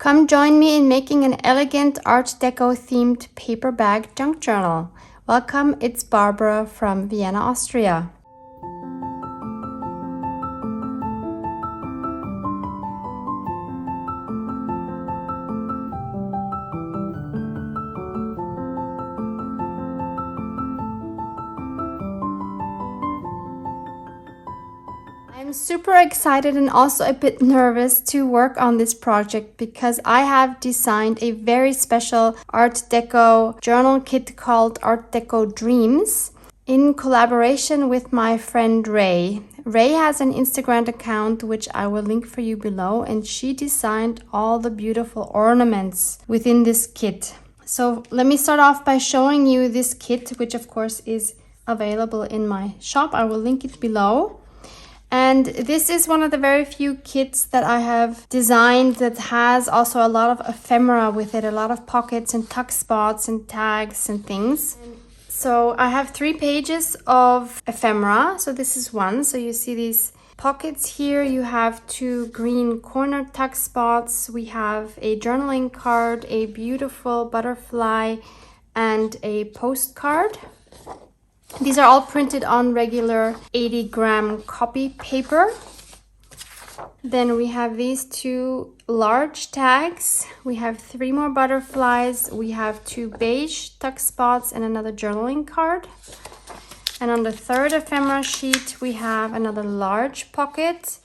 Come join me in making an elegant Art Deco themed paper bag junk journal. Welcome, it's Barbara from Vienna, Austria. I'm super excited and also a bit nervous to work on this project because I have designed a very special Art Deco journal kit called Art Deco Dreams in collaboration with my friend Ray. Ray has an Instagram account which I will link for you below, and she designed all the beautiful ornaments within this kit. So let me start off by showing you this kit, which of course is available in my shop. I will link it below. And this is one of the very few kits that I have designed that has also a lot of ephemera with it, a lot of pockets and tuck spots and tags and things. So I have 3 pages of ephemera. So this is one. So you see these pockets here. You have 2 green corner tuck spots. We have a journaling card, a beautiful butterfly, and a postcard. These are all printed on regular 80-gram copy paper. Then we have these 2 large tags. We have 3 more butterflies. We have 2 beige tuck spots and another journaling card. And on the 3rd ephemera sheet, we have another large pocket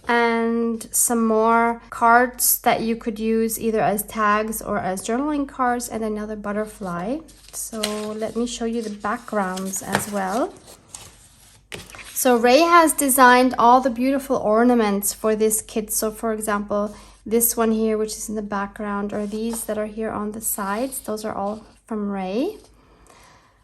and some more cards that you could use either as tags or as journaling cards, and another butterfly. So let me show you the backgrounds as well. So Ray has designed all the beautiful ornaments for this kit. So for example, this one here, which is in the background, or these that are here on the sides, those are all from Ray.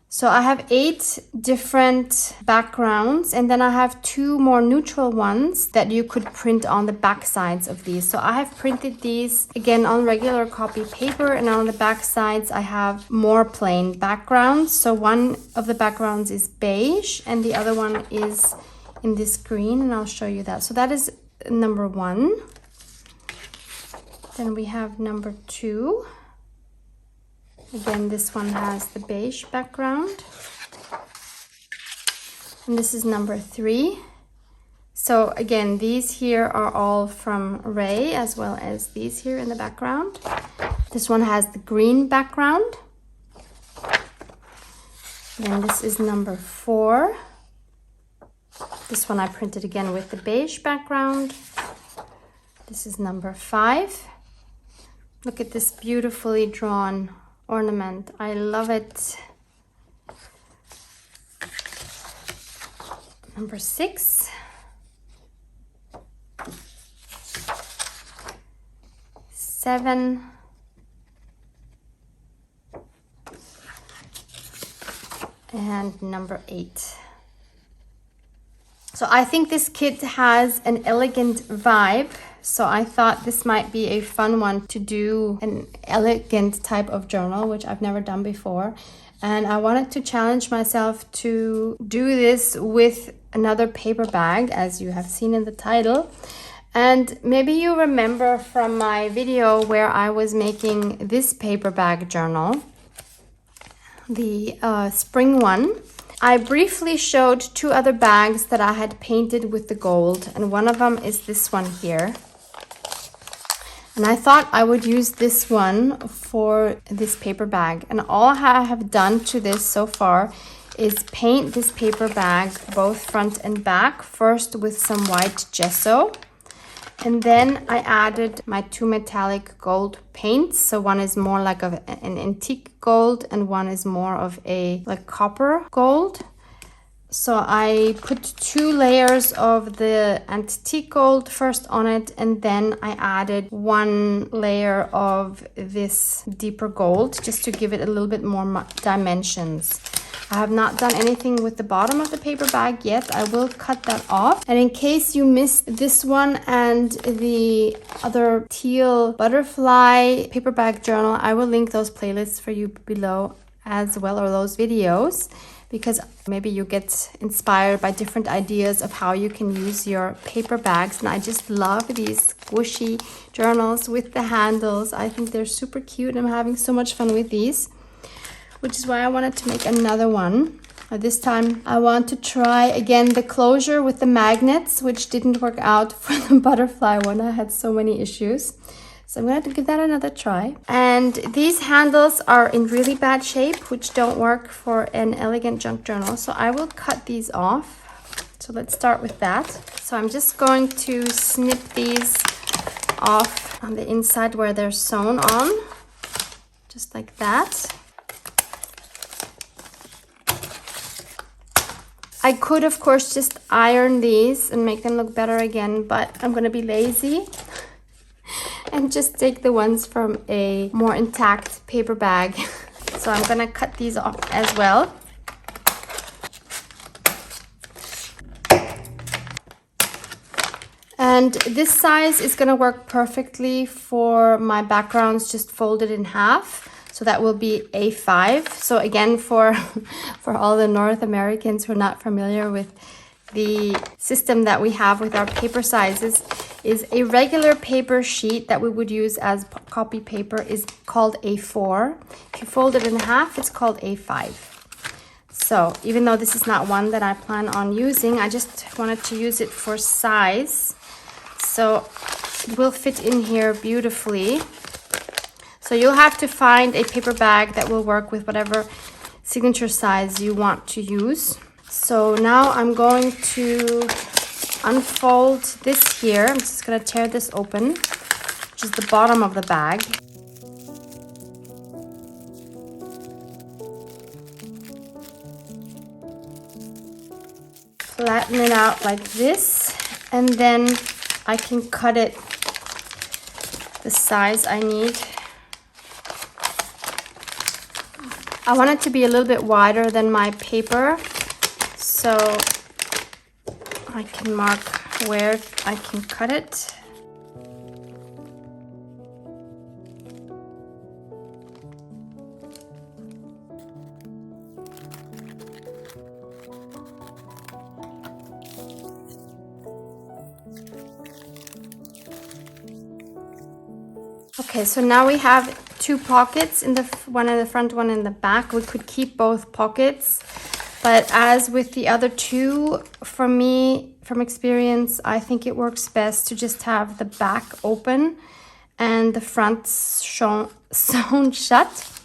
So I have 8 different backgrounds, and then I have 2 more neutral ones that you could print on the back sides of these. So I have printed these again on regular copy paper, and on the back sides I have more plain backgrounds. So one of the backgrounds is beige and the other one is in this green, and I'll show you that. So that is number 1. Then we have number 2. Again, this one has the beige background. And this is number 3. So again, these here are all from Ray, as well as these here in the background. This one has the green background. Then this is number 4. This one I printed again with the beige background. This is number 5. Look at this beautifully drawn ornament. I love it. Number 6. 7. And number 8. So I think this kit has an elegant vibe. So I thought this might be a fun one to do, an elegant type of journal, which I've never done before. And I wanted to challenge myself to do this with another paper bag, as you have seen in the title. And maybe you remember from my video where I was making this paper bag journal, the spring one. I briefly showed 2 other bags that I had painted with the gold, and one of them is this one here. And I thought I would use this one for this paper bag. And all I have done to this so far is paint this paper bag both front and back, first with some white gesso. And then I added my 2 metallic gold paints. So one is more like an antique gold and one is more of a like copper gold. So I put 2 layers of the antique gold first on it, and then I added 1 layer of this deeper gold just to give it a little bit more dimensions. I have not done anything with the bottom of the paper bag yet. I will cut that off. And in case you missed this one and the other teal butterfly paper bag journal, I will link those playlists for you below as well, or those videos, because maybe you get inspired by different ideas of how you can use your paper bags. And I just love these squishy journals with the handles. I think they're super cute. I'm having so much fun with these, which is why I wanted to make another one. This time I want to try again the closure with the magnets, which didn't work out for the butterfly one. I had so many issues. So I'm going to give that another try. And these handles are in really bad shape, which don't work for an elegant junk journal. So I will cut these off. So let's start with that. So I'm just going to snip these off on the inside where they're sewn on, just like that. I could, of course, just iron these and make them look better again, but I'm going to be lazy and just take the ones from a more intact paper bag. So I'm going to cut these off as well. And this size is going to work perfectly for my backgrounds just folded in half. So that will be A5. So again, for all the North Americans who are not familiar with the system that we have with our paper sizes, is a regular paper sheet that we would use as copy paper is called A4. If you fold it in half, it's called A5. So even though this is not one that I plan on using, I just wanted to use it for size. So it will fit in here beautifully. So you'll have to find a paper bag that will work with whatever signature size you want to use. So now I'm going to unfold this here. I'm just going to tear this open, which is the bottom of the bag. Flatten it out like this, and then I can cut it the size I need. I want it to be a little bit wider than my paper, so I can mark where I can cut it. Okay, so now we have two pockets, one in the front, one in the back. We could keep both pockets, but as with the other two, for me, from experience, I think it works best to just have the back open and the front sewn shut.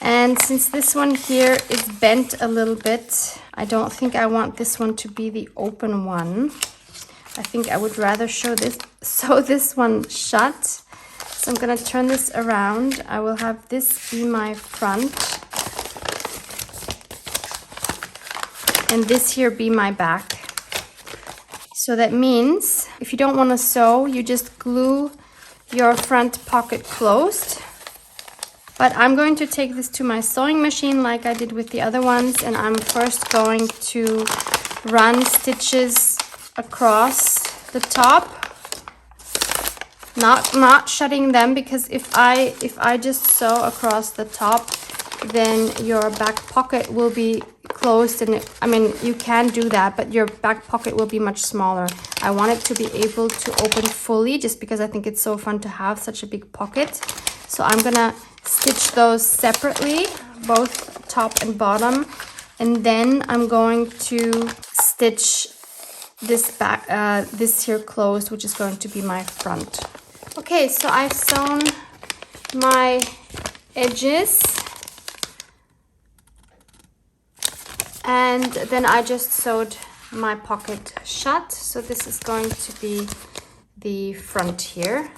And since this one here is bent a little bit, I don't think I want this one to be the open one. I think I would rather sew this one shut. So I'm going to turn this around. I will have this be my front and this here be my back. So that means if you don't want to sew, you just glue your front pocket closed. But I'm going to take this to my sewing machine like I did with the other ones, and I'm first going to run stitches across the top. Not shutting them, because if I just sew across the top, then your back pocket will be closed, and I mean, you can do that, but your back pocket will be much smaller. I want it to be able to open fully, just because I think it's so fun to have such a big pocket. So I'm gonna stitch those separately, both top and bottom, and then I'm going to stitch this back, this here closed, which is going to be my front. Okay, so I've sewn my edges, and then I just sewed my pocket shut. So this is going to be the front here,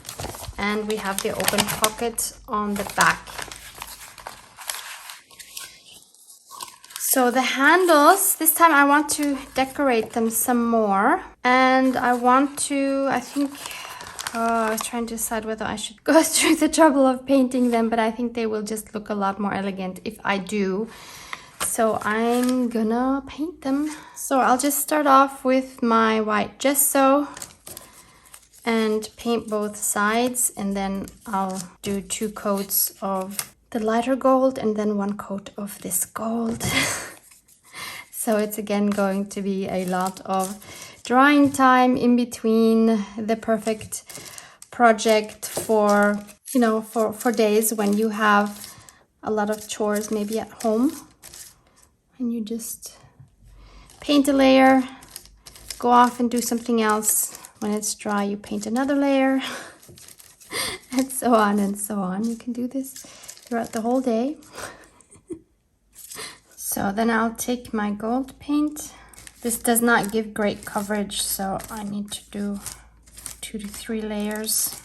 and we have the open pocket on the back. So the handles, this time I want to decorate them some more, and I want to, I think, I was trying to decide whether I should go through the trouble of painting them, but I think they will just look a lot more elegant if I do. So I'm gonna paint them. So I'll just start off with my white gesso and paint both sides, and then I'll do 2 coats of the lighter gold and then 1 coat of this gold. So it's again going to be a lot of drying time in between, the perfect project for, you know, for days when you have a lot of chores maybe at home, and you just paint a layer, go off and do something else. When it's dry, you paint another layer, and so on and so on. You can do this throughout the whole day. So then I'll take my gold paint. This does not give great coverage, so I need to do 2 to 3 layers.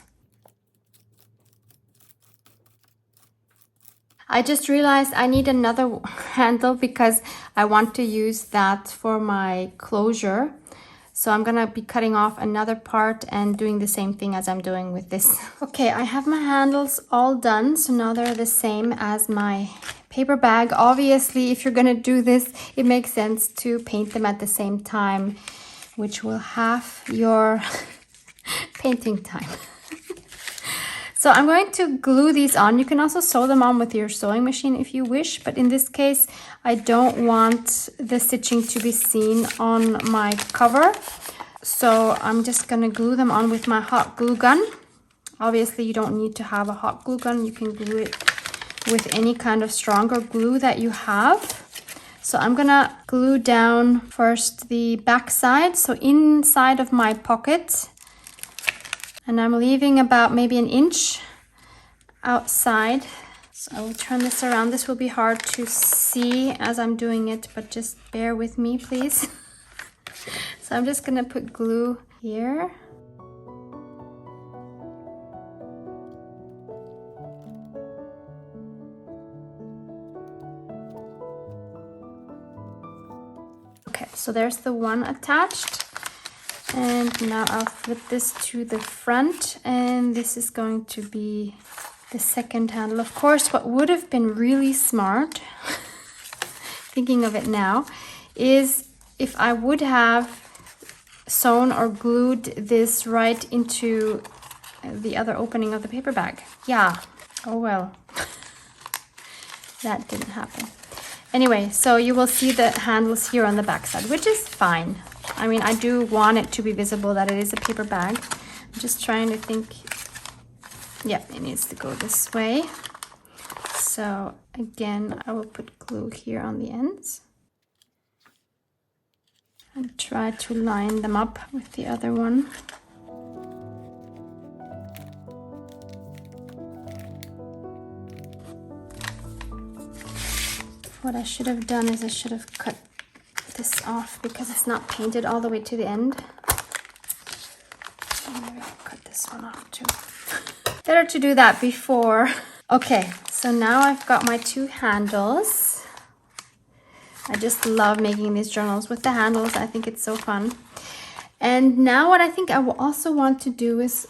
I just realized I need another handle because I want to use that for my closure. So I'm gonna be cutting off another part and doing the same thing as I'm doing with this. Okay, I have my handles all done. So now they're the same as my paper bag. Obviously, if you're gonna do this, it makes sense to paint them at the same time, which will halve your painting time. So I'm going to glue these on. You can also sew them on with your sewing machine if you wish, but in this case, I don't want the stitching to be seen on my cover. So I'm just gonna glue them on with my hot glue gun. Obviously, you don't need to have a hot glue gun. You can glue it with any kind of stronger glue that you have. So I'm gonna glue down first the back side, so inside of my pocket. And I'm leaving about maybe an inch outside. So I will turn this around. This will be hard to see as I'm doing it, but just bear with me, please. So I'm just gonna put glue here. Okay, so there's the one attached. And now I'll flip this to the front, and this is going to be the second handle. Of course, what would have been really smart, thinking of it now, is if I would have sewn or glued this right into the other opening of the paper bag. Yeah, oh well, that didn't happen. Anyway, so you will see the handles here on the back side, which is fine. I mean, I do want it to be visible that it is a paper bag. I'm just trying to think. Yeah, it needs to go this way. So again, I will put glue here on the ends and try to line them up with the other one. What I should have done is I should have cut this off because it's not painted all the way to the end. So maybe I'll cut this one off too. Better to do that before. Okay, so now I've got my 2 handles. I just love making these journals with the handles. I think it's so fun. And now what I think I will also want to do is,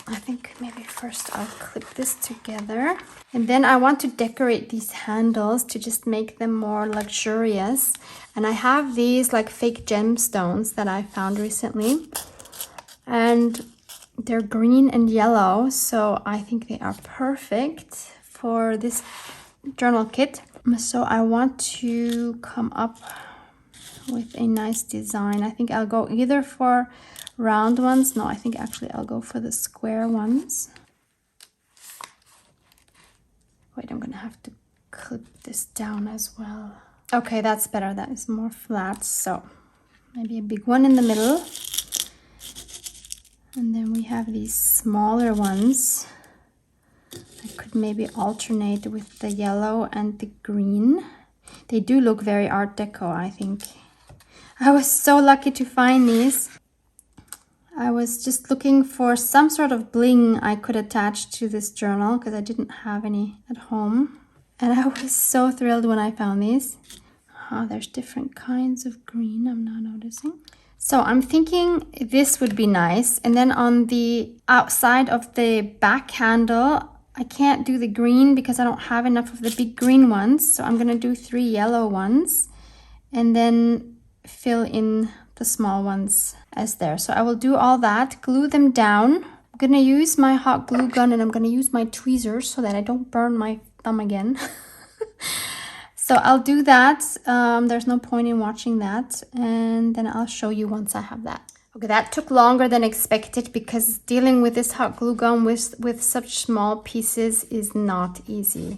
I think maybe first I'll clip this together. And then I want to decorate these handles to just make them more luxurious. And I have these like fake gemstones that I found recently. And they're green and yellow, so I think they are perfect for this journal kit. So I want to come up with a nice design. I think I'll go either for round ones. No, I think actually I'll go for the square ones. Wait, I'm gonna have to clip this down as well. Okay, that's better. That is more flat. So maybe a big one in the middle. And then we have these smaller ones. I could maybe alternate with the yellow and the green. They do look very Art Deco, I think. I was so lucky to find these. I was just looking for some sort of bling I could attach to this journal because I didn't have any at home. And I was so thrilled when I found these. Oh, there's different kinds of green I'm now noticing. So I'm thinking this would be nice. And then on the outside of the back handle, I can't do the green because I don't have enough of the big green ones. So I'm gonna do 3 yellow ones and then fill in the small ones as there. So I will do all that, glue them down. I'm gonna use my hot glue gun and I'm gonna use my tweezers so that I don't burn my thumb again. So I'll do that. There's no point in watching that. And then I'll show you once I have that. Okay, that took longer than expected because dealing with this hot glue gun with such small pieces is not easy.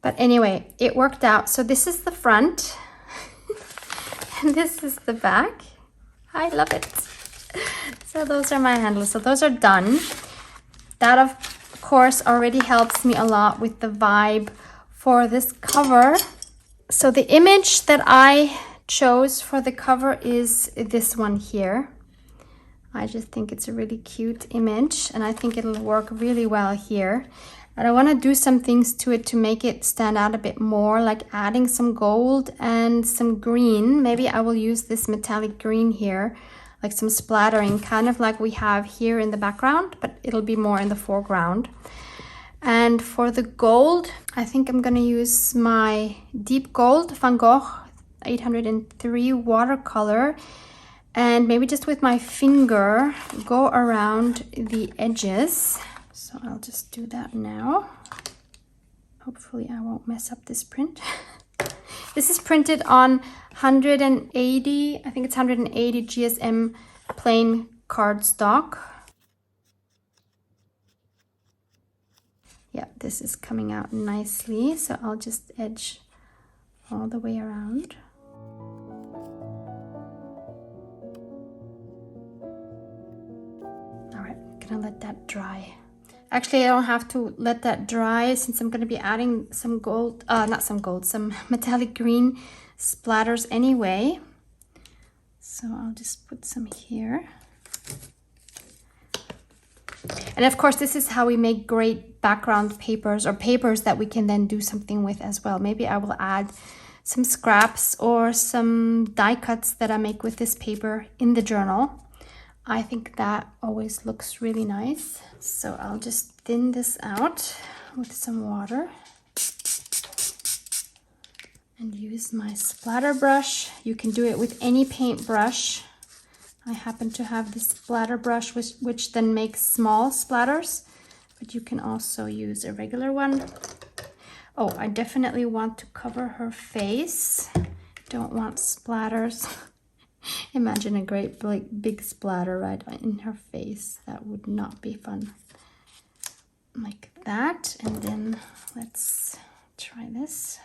But anyway, it worked out. So this is the front and this is the back. I love it. So those are my handles. So those are done. That of course already helps me a lot with the vibe for this cover. So the image that I chose for the cover is this one here. I just think it's a really cute image and I think it'll work really well here. And I want to do some things to it to make it stand out a bit more, like adding some gold and some green. Maybe I will use this metallic green here, like some splattering, kind of like we have here in the background, but it'll be more in the foreground. And for the gold, I think I'm going to use my deep gold Van Gogh 803 watercolor. And maybe just with my finger, go around the edges. So I'll just do that now. Hopefully I won't mess up this print. This is printed on 180, I think it's 180 GSM plain cardstock. Yeah, this is coming out nicely. So I'll just edge all the way around. Gonna let that dry. Actually, I don't have to let that dry since I'm gonna be adding some gold, some metallic green splatters anyway. So I'll just put some here. And of course, this is how we make great background papers or papers that we can then do something with as well. Maybe I will add some scraps or some die cuts that I make with this paper in the journal. I think that always looks really nice. So I'll just thin this out with some water and use my splatter brush. You can do it with any paint brush. I happen to have this splatter brush which then makes small splatters, but you can also use a regular one. Oh, I definitely want to cover her face. Don't want splatters. Imagine a great big splatter right in her face. That would not be fun. Like that. And then let's try this.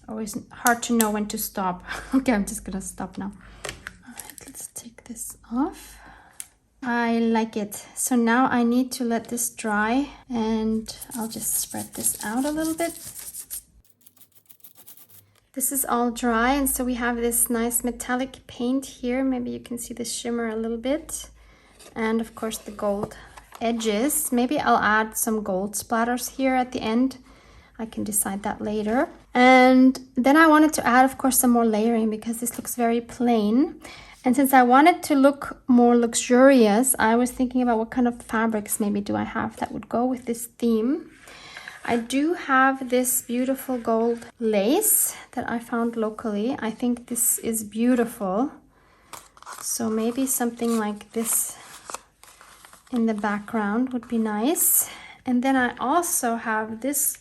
Always hard to know when to stop. Okay, I'm just gonna stop now. All right, let's take this off. I like it. So now I need to let this dry and I'll just spread this out a little bit. This is all dry and so we have this nice metallic paint here. Maybe you can see the shimmer a little bit. And of course the gold edges. Maybe I'll add some gold splatters here at the end. I can decide that later. And then I wanted to add, of course, some more layering because this looks very plain. And since I wanted to look more luxurious, I was thinking about what kind of fabrics maybe do I have that would go with this theme. I do have this beautiful gold lace that I found locally. I think this is beautiful. So maybe something like this in the background would be nice. And then I also have this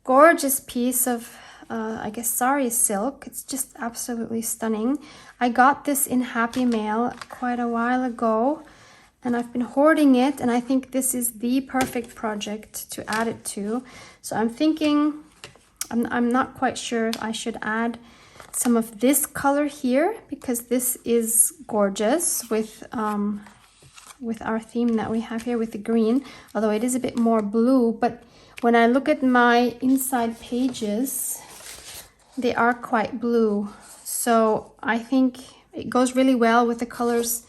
gorgeous piece of I guess sari silk. It's just absolutely stunning. I got this in Happy Mail quite a while ago and I've been hoarding it, and I think this is the perfect project to add it to. So I'm thinking, I'm not quite sure if I should add some of this color here because this is gorgeous with our theme that we have here with the green, although it is a bit more blue. But when I look at my inside pages, they are quite blue. So I think it goes really well with the colors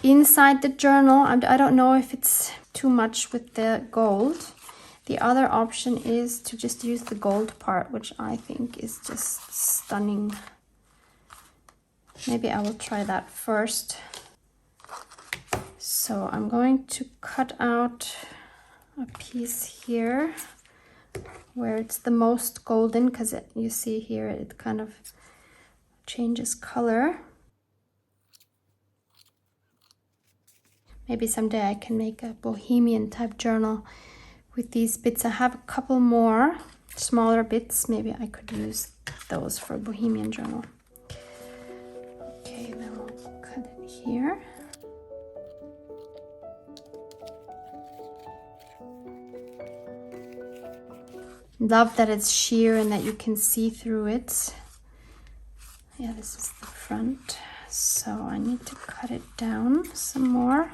inside the journal. I don't know if it's too much with the gold. The other option is to just use the gold part, which I think is just stunning. Maybe I will try that first. So I'm going to cut out a piece here where it's the most golden, because you see here it kind of changes color. Maybe someday I can make a bohemian type journal with these bits. I have a couple more smaller bits. Maybe I could use those for a bohemian journal. Okay, then we'll cut it here. Love that it's sheer and that you can see through it. Yeah, this is the front. So I need to cut it down some more.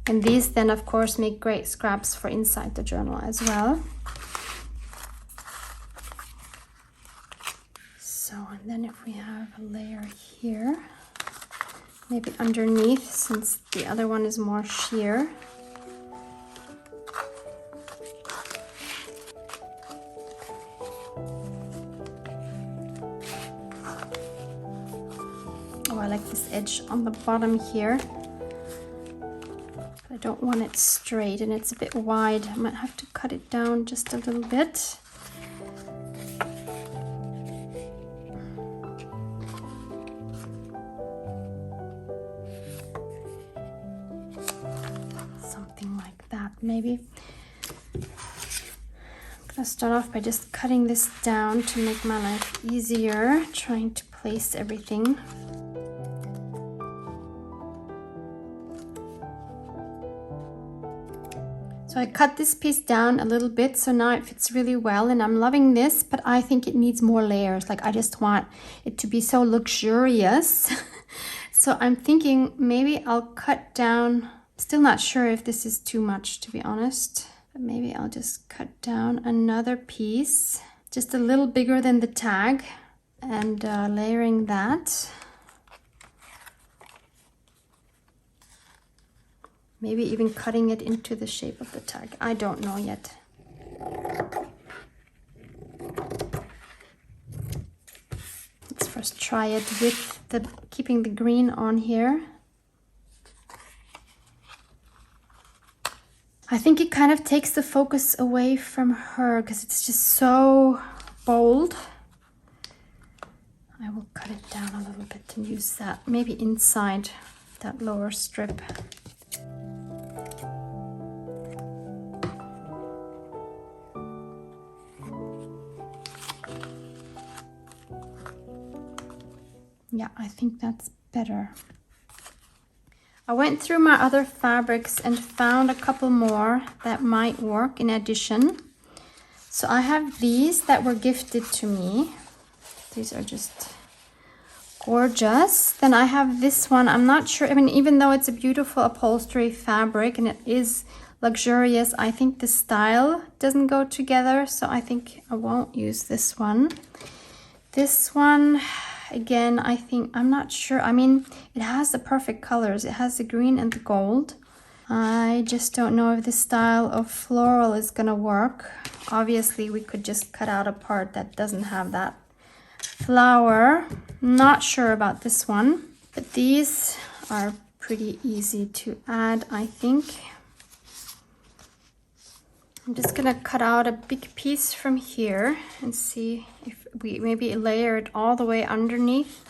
And these then of course make great scraps for inside the journal as well. So, and then if we have a layer here, maybe underneath, since the other one is more sheer. Oh, I like this edge on the bottom here. I don't want it straight and it's a bit wide. I might have to cut it down just a little bit. Something like that maybe. I'm gonna start off by just cutting this down to make my life easier, trying to place everything. So I cut this piece down a little bit, so now it fits really well, and I'm loving this, but I think it needs more layers. Like, I just want it to be so luxurious. So I'm thinking maybe I'll cut down, still not sure if this is too much, to be honest, but maybe I'll just cut down another piece, just a little bigger than the tag, and layering that. Maybe even cutting it into the shape of the tag. I don't know yet. Let's first try it with the keeping the green on here. I think it kind of takes the focus away from her because it's just so bold. I will cut it down a little bit and use that maybe inside that lower strip. Yeah, I think that's better. I went through my other fabrics and found a couple more that might work in addition. So I have these that were gifted to me. These are just gorgeous. Then I have this one. I'm not sure, I mean, even though it's a beautiful upholstery fabric and it is luxurious, I think the style doesn't go together. So I think I won't use this one. This one, again, I think, I'm not sure. I mean, it has the perfect colors. It has the green and the gold. I just don't know if this style of floral is gonna work. Obviously, we could just cut out a part that doesn't have that flower. Not sure about this one, but these are pretty easy to add, I think. I'm just gonna cut out a big piece from here and see if we maybe layer it all the way underneath.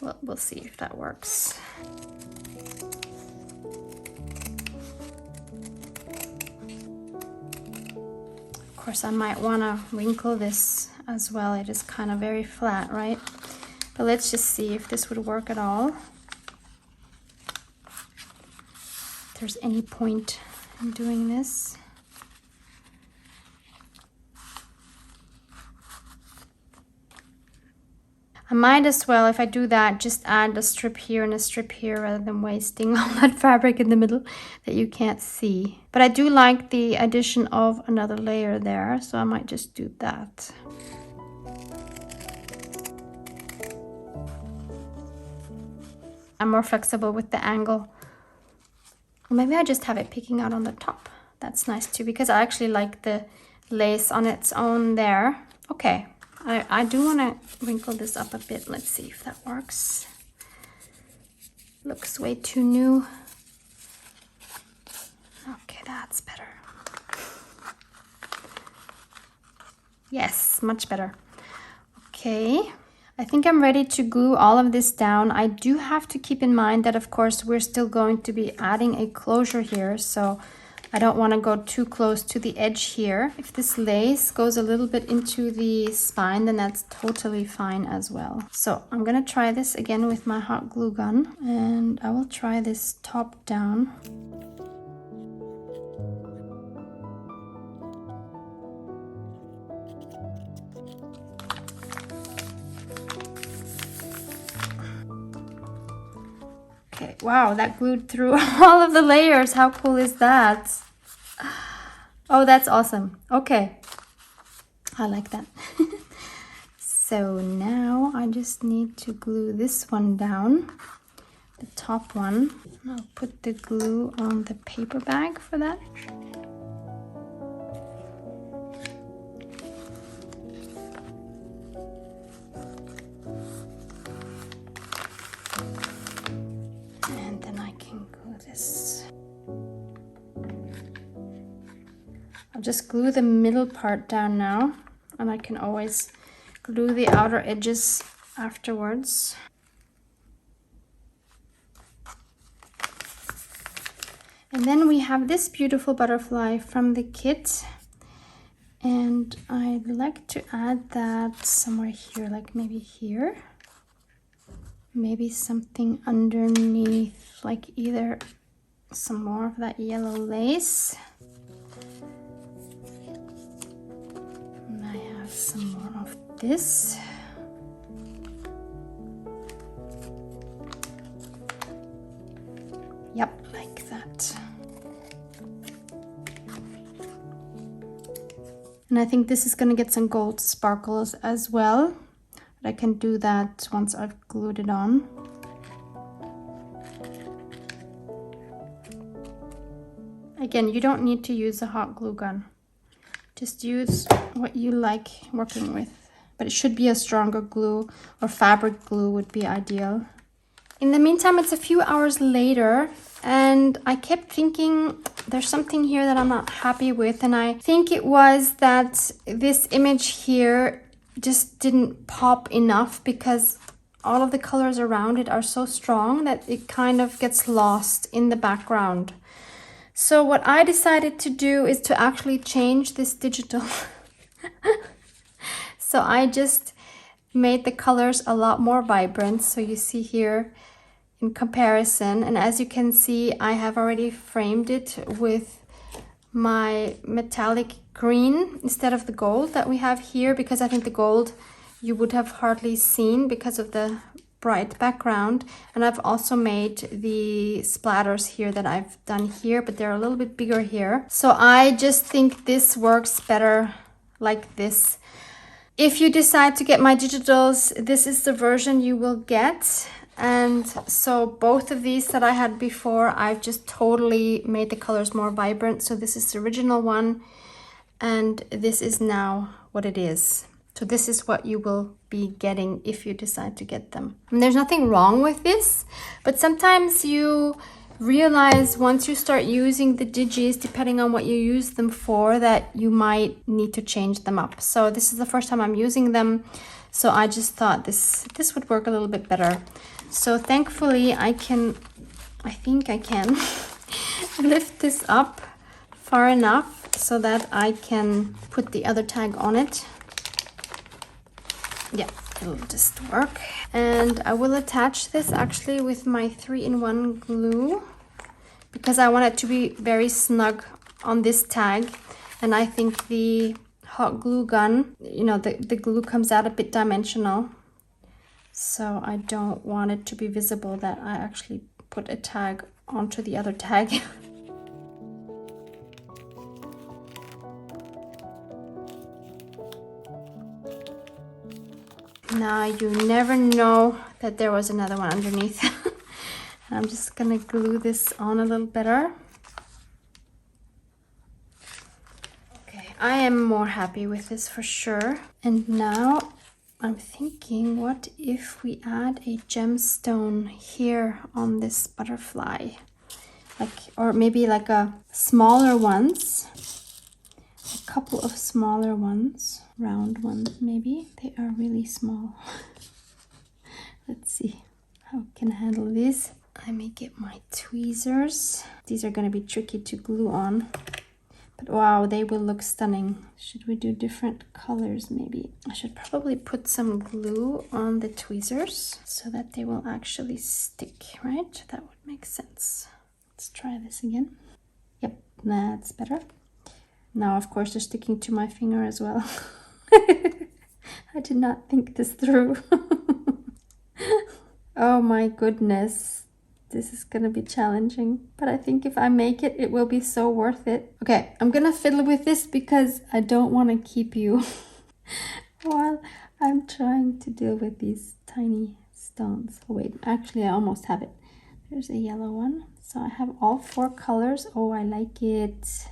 Well, we'll see if that works. Of course, I might wanna wrinkle this as well. It is kind of very flat, right? But let's just see if this would work at all. If there's any point in doing this. I might as well, if I do that, just add a strip here and a strip here rather than wasting all that fabric in the middle that you can't see. But I do like the addition of another layer there, so I might just do that. I'm more flexible with the angle. Or maybe I just have it peeking out on the top. That's nice too, because I actually like the lace on its own there. Okay. I do want to wrinkle this up a bit. Let's see if that works. Looks way too new. Okay, that's better. Yes, much better. Okay. I think I'm ready to glue all of this down. I do have to keep in mind that, of course, we're still going to be adding a closure here, so I don't want to go too close to the edge here. If this lace goes a little bit into the spine, then that's totally fine as well. So I'm gonna try this again with my hot glue gun, and I will try this top down. Okay, wow, that glued through all of the layers. How cool is that? Oh, that's awesome. Okay, I like that. So now I just need to glue this one down, the top one. I'll put the glue on the paper bag for that. And then I can glue this. I'll just glue the middle part down now, and I can always glue the outer edges afterwards. And then we have this beautiful butterfly from the kit, and I'd like to add that somewhere here, like maybe here, maybe something underneath, like either some more of that yellow lace. And I have some more of this. Yep, like that. And I think this is going to get some gold sparkles as well. But I can do that once I've glued it on. Again, you don't need to use a hot glue gun. Just use what you like working with. But it should be a stronger glue, or fabric glue would be ideal. In the meantime, it's a few hours later, and I kept thinking there's something here that I'm not happy with, and I think it was that this image here just didn't pop enough because all of the colors around it are so strong that it kind of gets lost in the background. So what I decided to do is to actually change this digital. So I just made the colors a lot more vibrant. So you see here in comparison, and as you can see, I have already framed it with my metallic green instead of the gold that we have here, because I think the gold you would have hardly seen because of the bright background. And I've also made the splatters here that I've done here, but they're a little bit bigger here. So I just think this works better like this. If you decide to get my digitals, this is the version you will get. And so both of these that I had before, I've just totally made the colors more vibrant. So this is the original one, and this is now what it is. So this is what you will be getting if you decide to get them. And there's nothing wrong with this, but sometimes you realize once you start using the digis, depending on what you use them for, that you might need to change them up. So this is the first time I'm using them, so I just thought this would work a little bit better. So thankfully I think I can lift this up far enough so that I can put the other tag on it. Yeah, it'll just work. And I will attach this actually with my 3-in-1 glue because I want it to be very snug on this tag. And I think the hot glue gun, you know, the glue comes out a bit dimensional. So I don't want it to be visible that I actually put a tag onto the other tag. Now you never know that there was another one underneath. I'm just gonna glue this on a little better. Okay, I am more happy with this for sure. And now I'm thinking, what if we add a gemstone here on this butterfly? Like, or maybe like a smaller ones, a couple of smaller ones, round ones maybe. They are really small. Let's see how I can handle this. Let me get my tweezers. These are gonna be tricky to glue on. But wow, they will look stunning. Should we do different colors maybe? I should probably put some glue on the tweezers so that they will actually stick, right? That would make sense. Let's try this again. Yep, that's better. Now, of course, they're sticking to my finger as well. I did not think this through. Oh my goodness. This is gonna be challenging, but I think if I make it, it will be so worth it. Okay, I'm gonna fiddle with this because I don't want to keep you while I'm trying to deal with these tiny stones. Oh wait, actually I almost have it. There's a yellow one. So I have all 4 colors. Oh, I like it.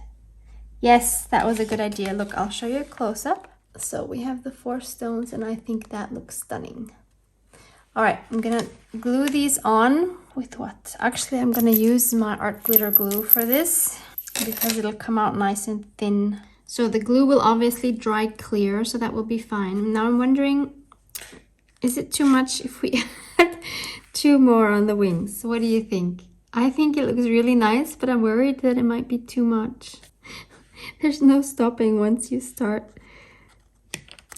Yes, that was a good idea. Look, I'll show you a close-up. So we have the 4 stones and I think that looks stunning. All right, I'm gonna glue these on with what? Actually, I'm gonna use my art glitter glue for this because it'll come out nice and thin. So the glue will obviously dry clear, so that will be fine. Now I'm wondering, is it too much if we add 2 more on the wings? What do you think? I think it looks really nice, but I'm worried that it might be too much. There's no stopping once you start.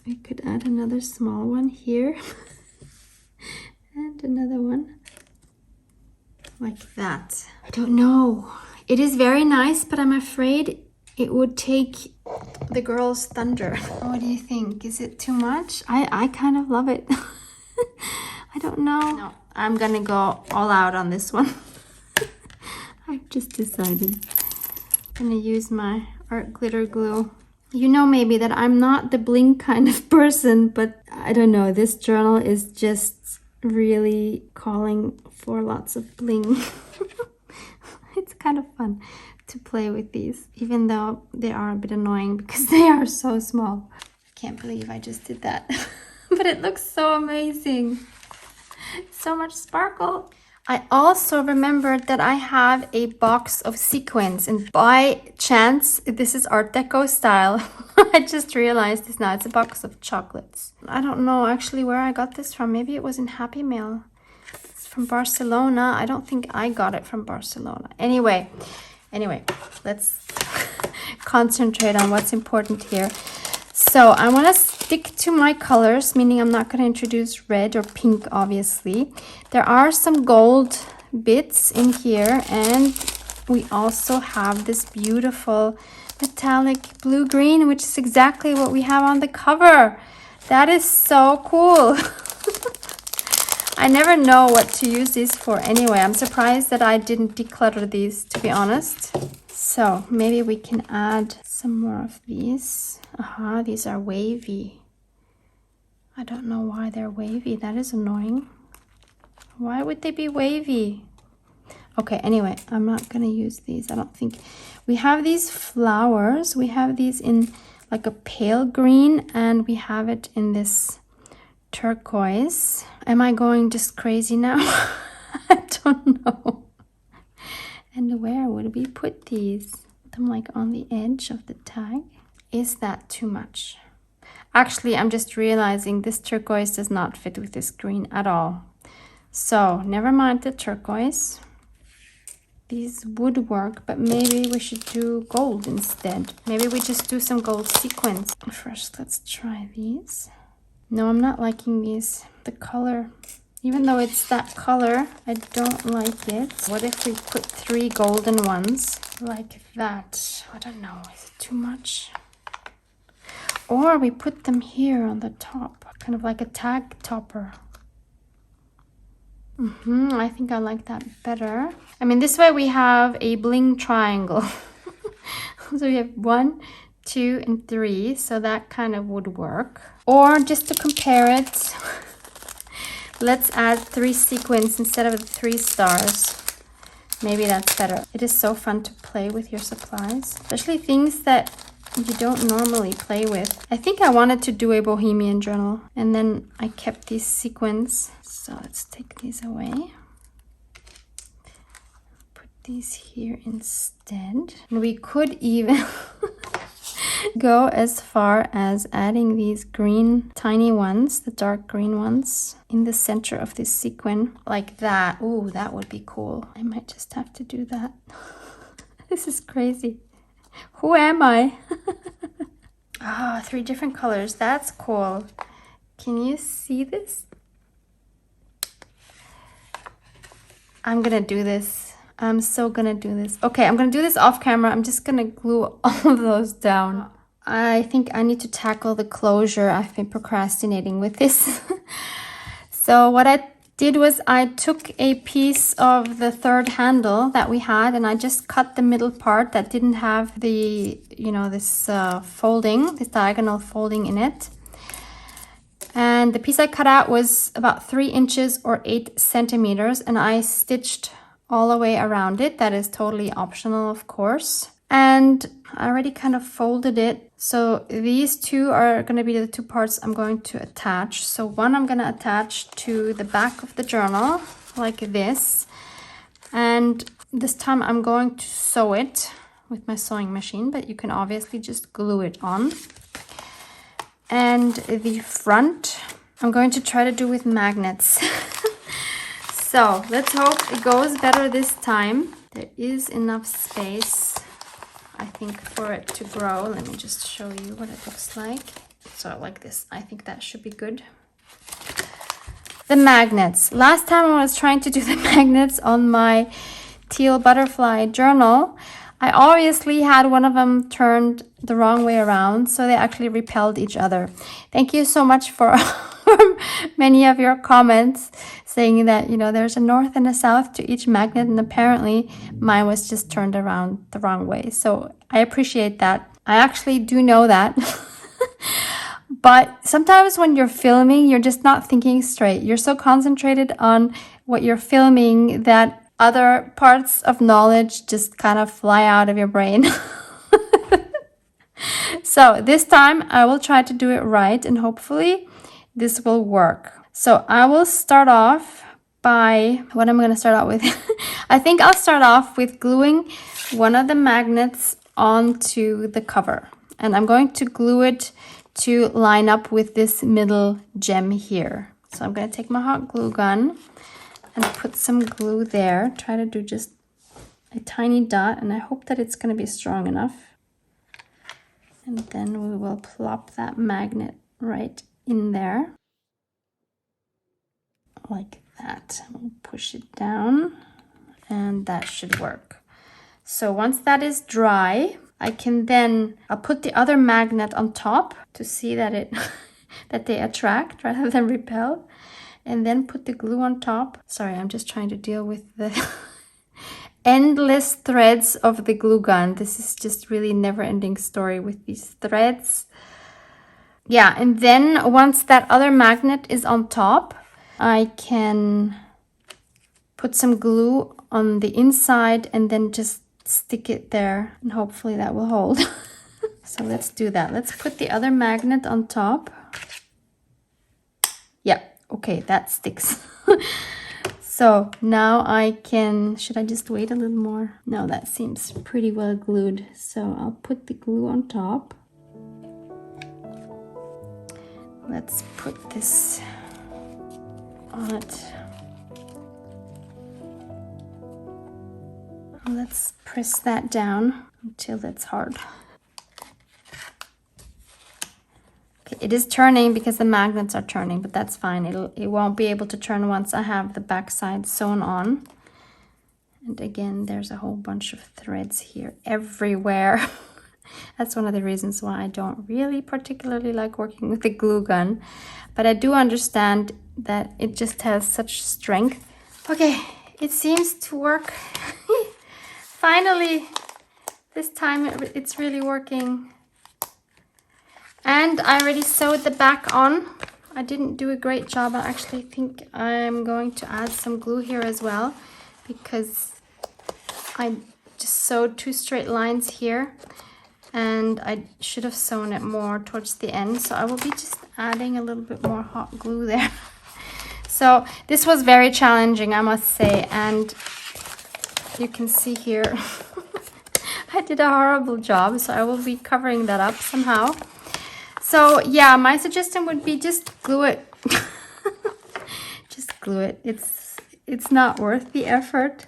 We could add another small one here. And another one like that. I don't know. It is very nice, but I'm afraid it would take the girl's thunder. What do you think? Is it too much? I kind of love it. I don't know. No, I'm gonna go all out on this one. I've just decided. I'm gonna use my art glitter glue. You know maybe that I'm not the bling kind of person, but I don't know. This journal is just really calling for lots of bling. It's kind of fun to play with these, even though they are a bit annoying because they are so small. I can't believe I just did that. But it looks so amazing. So much sparkle. I also remembered that I have a box of sequins, and by chance, this is Art Deco style. I just realized this now. It's a box of chocolates. I don't know actually where I got this from. Maybe it was in Happy Mail. It's from Barcelona. I don't think I got it from Barcelona. Anyway, let's concentrate on what's important here. So I want to stick to my colors, meaning I'm not going to introduce red or pink, obviously. There are some gold bits in here, and we also have this beautiful metallic blue-green, which is exactly what we have on the cover. That is so cool. I never know what to use these for anyway. I'm surprised that I didn't declutter these, to be honest. So maybe we can add some more of these. Aha, these are wavy. I don't know why they're wavy. That is annoying. Why would they be wavy? Okay, anyway, I'm not gonna use these. I don't think. We have these flowers. We have these in like a pale green, and we have it in this turquoise. Am I going just crazy now? I don't know. And where would we put these? Put them like on the edge of the tag. Is that too much? Actually, I'm just realizing this turquoise does not fit with this green at all. So never mind the turquoise. These would work, but maybe we should do gold instead. Maybe we just do some gold sequins. First, let's try these. No, I'm not liking these. The color, even though it's that color, I don't like it. What if we put 3 golden ones like that? I don't know, is it too much? Or we put them here on the top, kind of like a tag topper. I think I like that better. I mean, this way we have a bling triangle. So we have 1, 2, and 3. So that kind of would work. Or just to compare it, let's add 3 sequins instead of the 3 stars. Maybe that's better. It is so fun to play with your supplies, especially things that you don't normally play with. I think I wanted to do a bohemian journal, and then I kept these sequins. So let's take these away. Put these here instead. And we could even go as far as adding these green tiny ones, the dark green ones, in the center of this sequin, like that. Ooh, that would be cool. I might just have to do that. This is crazy. Who am I? Ah, 3 different colors. That's cool. Can you see this? I'm gonna do this. I'm so gonna do this. Okay, I'm gonna do this off camera. I'm just gonna glue all of those down. I think I need to tackle the closure. I've been procrastinating with this. So what I did was I took a piece of the 3rd handle that we had, and I just cut the middle part that didn't have the, you know, this folding, this diagonal folding in it. And the piece I cut out was about 3 inches or 8 centimeters, and I stitched all the way around it. That is totally optional, of course. And I already kind of folded it. So these 2 are going to be the 2 parts I'm going to attach. So one I'm going to attach to the back of the journal like this. And this time I'm going to sew it with my sewing machine, but you can obviously just glue it on. And the front, I'm going to try to do with magnets. So let's hope it goes better this time. There is enough space, I think, for it to grow. Let me just show you what it looks like. So like this, I think that should be good. The magnets. Last time I was trying to do the magnets on my teal butterfly journal, I obviously had one of them turned the wrong way around, so they actually repelled each other. Thank you so much for many of your comments saying that, you know, there's a north and a south to each magnet, and apparently mine was just turned around the wrong way. So I appreciate that. I actually do know that. But sometimes when you're filming, you're just not thinking straight. You're so concentrated on what you're filming that other parts of knowledge just kind of fly out of your brain. So this time I will try to do it right, and hopefully this will work. So I will start off by, what I'm going to start out with? I think I'll start off with gluing one of the magnets onto the cover. And I'm going to glue it to line up with this middle gem here. So I'm going to take my hot glue gun and put some glue there. Try to do just a tiny dot, and I hope that it's going to be strong enough. And then we will plop that magnet right in there. Like that. We'll push it down, and that should work. So once that is dry, I'll put the other magnet on top to see that it that they attract rather than repel, and then put the glue on top. Sorry, I'm just trying to deal with the endless threads of the glue gun. This is just really never-ending story with these threads. Yeah, and then once that other magnet is on top, I can put some glue on the inside and then just stick it there, and hopefully that will hold. So let's do that. Let's put the other magnet on top. Yeah, okay, that sticks. So now I can, should I just wait a little more? No, that seems pretty well glued. So I'll put the glue on top. Let's put this on it. Let's press that down until it's hard. Okay, it is turning because the magnets are turning, but that's fine. It won't be able to turn once I have the back side sewn on. And again, there's a whole bunch of threads here everywhere. That's one of the reasons why I don't really particularly like working with the glue gun. But I do understand that it just has such strength. Okay, it seems to work. Finally, this time it's really working. And I already sewed the back on. I didn't do a great job. I actually think I'm going to add some glue here as well, because I just sewed 2 straight lines here, and I should have sewn it more towards the end. So I will be just adding a little bit more hot glue there. So this was very challenging, I must say, and you can see here I did a horrible job, so I will be covering that up somehow. So yeah, my suggestion would be just glue it. Just glue it. It's not worth the effort.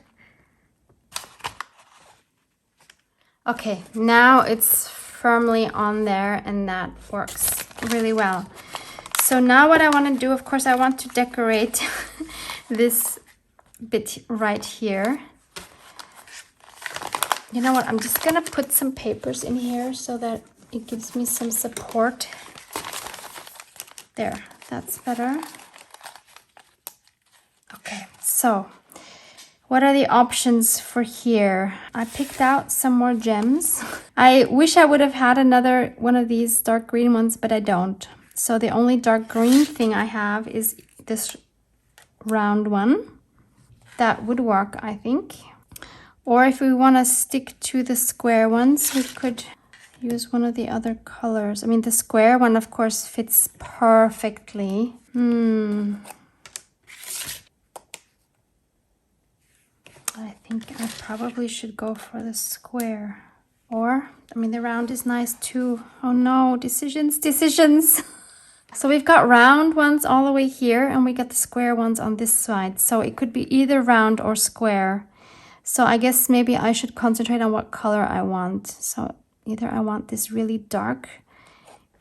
Okay, now it's firmly on there and that works really well. So now what I want to do, of course, I want to decorate this bit right here. You know what, I'm just gonna put some papers in here so that it gives me some support. There, that's better. Okay, so what are the options for here? I picked out some more gems. I wish I would have had another one of these dark green ones, but I don't. So the only dark green thing I have is this round one. That would work, I think. Or if we want to stick to the square ones, we could use one of the other colors. I mean, the square one, of course, fits perfectly. I think I probably should go for the square. Or, I mean, the round is nice too. Oh no, decisions. So we've got round ones all the way here, and we got the square ones on this side. So it could be either round or square. So I guess maybe I should concentrate on what color I want. So either I want this really dark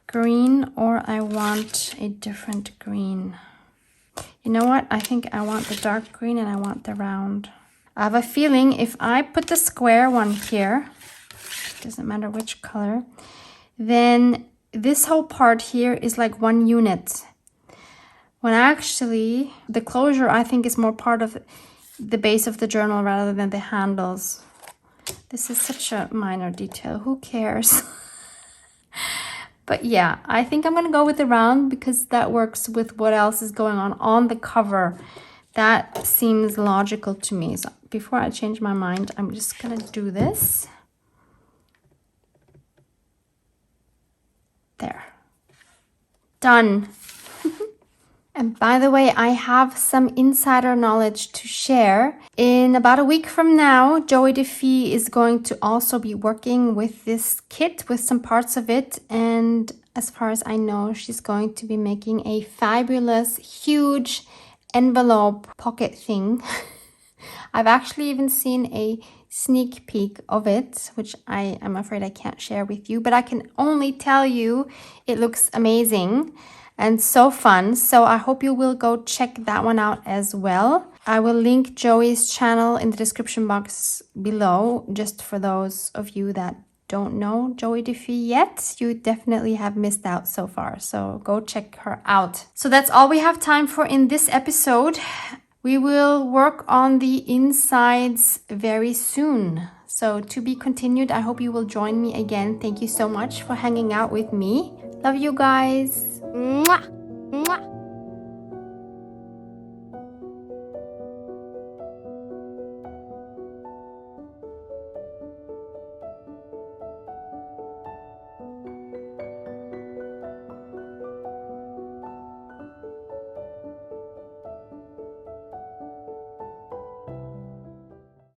green or I want a different green. You know what? I think I want the dark green and I want the round. I have a feeling if I put the square one here, doesn't matter which color, then this whole part here is like one unit. When actually the closure, I think, is more part of the base of the journal rather than the handles. This is such a minor detail. Who cares? But yeah, I think I'm gonna go with the round because that works with what else is going on the cover. That seems logical to me. So before I change my mind, I'm just gonna do this. There. Done. And by the way, I have some insider knowledge to share. In about a week from now, Joey DeFee is going to also be working with this kit, with some parts of it. And as far as I know, she's going to be making a fabulous, huge envelope pocket thing. I've actually even seen a sneak peek of it, which I'm afraid I can't share with you, but I can only tell you it looks amazing and so fun. So I hope you will go check that one out as well. I will link Joey's channel in the description box below, just for those of you that don't know Joey DeFee yet. You definitely have missed out so far, so go check her out. So that's all we have time for in this episode. We will work on the insides very soon. So to be continued. I hope you will join me again. Thank you so much for hanging out with me. Love you guys. Mwah! Mwah!